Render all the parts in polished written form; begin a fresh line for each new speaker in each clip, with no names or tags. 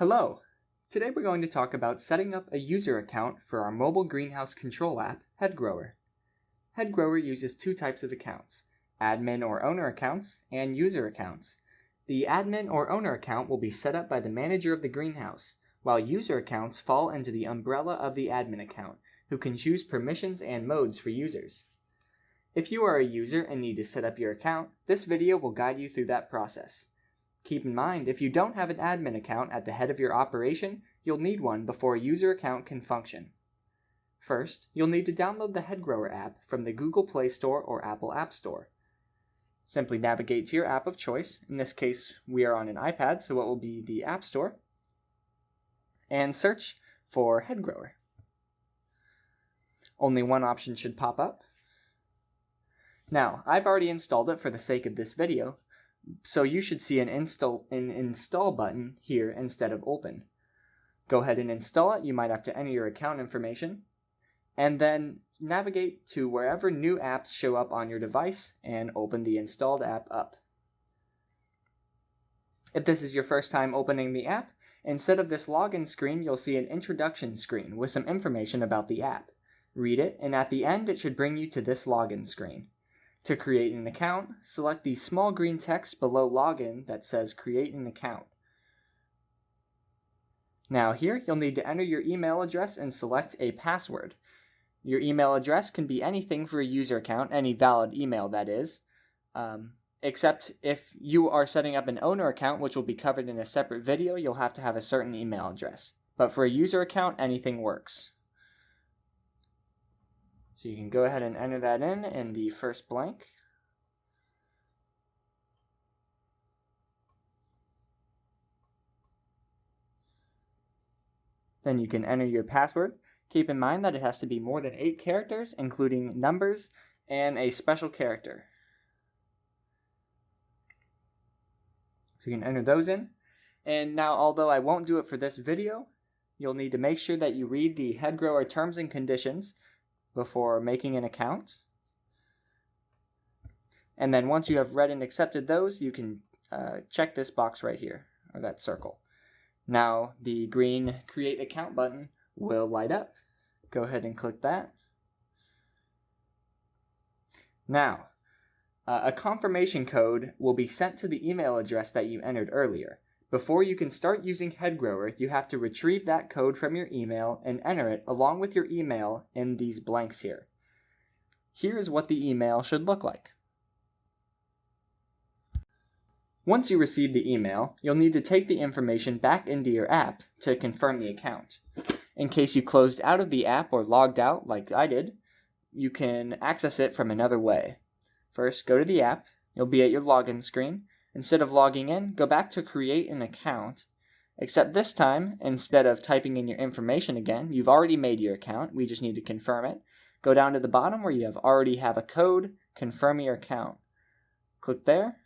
Hello! Today we're going to talk about setting up a user account for our mobile greenhouse control app, Headgrower. Headgrower uses two types of accounts, admin or owner accounts and user accounts. The admin or owner account will be set up by the manager of the greenhouse, while user accounts fall into the umbrella of the admin account, who can choose permissions and modes for users. If you are a user and need to set up your account, this video will guide you through that process. Keep in mind, if you don't have an admin account at the head of your operation, you'll need one before a user account can function. First, you'll need to download the Headgrower app from the Google Play Store or Apple App Store. Simply navigate to your app of choice. In this case, we are on an iPad, so it will be the App Store, and search for Headgrower. Only one option should pop up. Now, I've already installed it for the sake of this video, so you should see an install button here instead of open. Go ahead and install it. You might have to enter your account information, and then navigate to wherever new apps show up on your device and open the installed app up. If this is your first time opening the app, instead of this login screen, you'll see an introduction screen with some information about the app. Read it, and at the end it should bring you to this login screen. To create an account, select the small green text below login that says create an account. Now here, you'll need to enter your email address and select a password. Your email address can be anything for a user account, any valid email that is, except if you are setting up an owner account, which will be covered in a separate video, you'll have to have a certain email address. But for a user account, anything works. So you can go ahead and enter that in the first blank. Then you can enter your password. Keep in mind that it has to be more than 8 characters, including numbers and a special character. So you can enter those in. And now, although I won't do it for this video, you'll need to make sure that you read the Headgrower terms and conditions before making an account. And then once you have read and accepted those, you can check this box right here, or that circle. Now the green Create Account button will light up. Go ahead and click that. Now, a confirmation code will be sent to the email address that you entered earlier. Before you can start using Headgrower, you have to retrieve that code from your email and enter it along with your email in these blanks here. Here's what the email should look like. Once you receive the email, you'll need to take the information back into your app to confirm the account. In case you closed out of the app or logged out like I did, you can access it from another way. First, go to the app. You'll be at your login screen. Instead of logging in, go back to create an account, except this time, instead of typing in your information again, you've already made your account, we just need to confirm it. Go down to the bottom where you already have a code, confirm your account. Click there.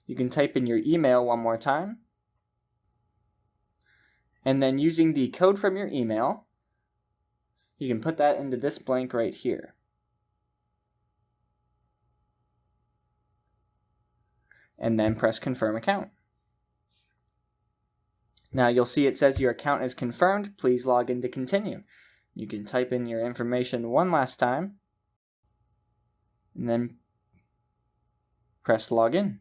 You can type in your email one more time, and then using the code from your email, you can put that into this blank right here. And then press Confirm Account. Now you'll see it says your account is confirmed. Please log in to continue. You can type in your information one last time, and then press Login.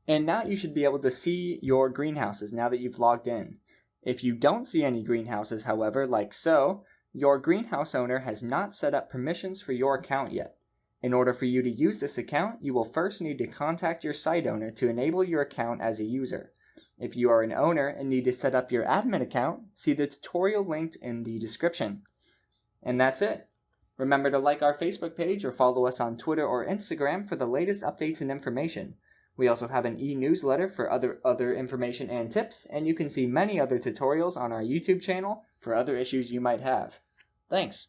And now you should be able to see your greenhouses now that you've logged in. If you don't see any greenhouses, however, like so, your greenhouse owner has not set up permissions for your account yet. In order for you to use this account, you will first need to contact your site owner to enable your account as a user. If you are an owner and need to set up your admin account, see the tutorial linked in the description. And that's it. Remember to like our Facebook page or follow us on Twitter or Instagram for the latest updates and information. We also have an e-newsletter for other information and tips, and you can see many other tutorials on our YouTube channel for other issues you might have. Thanks!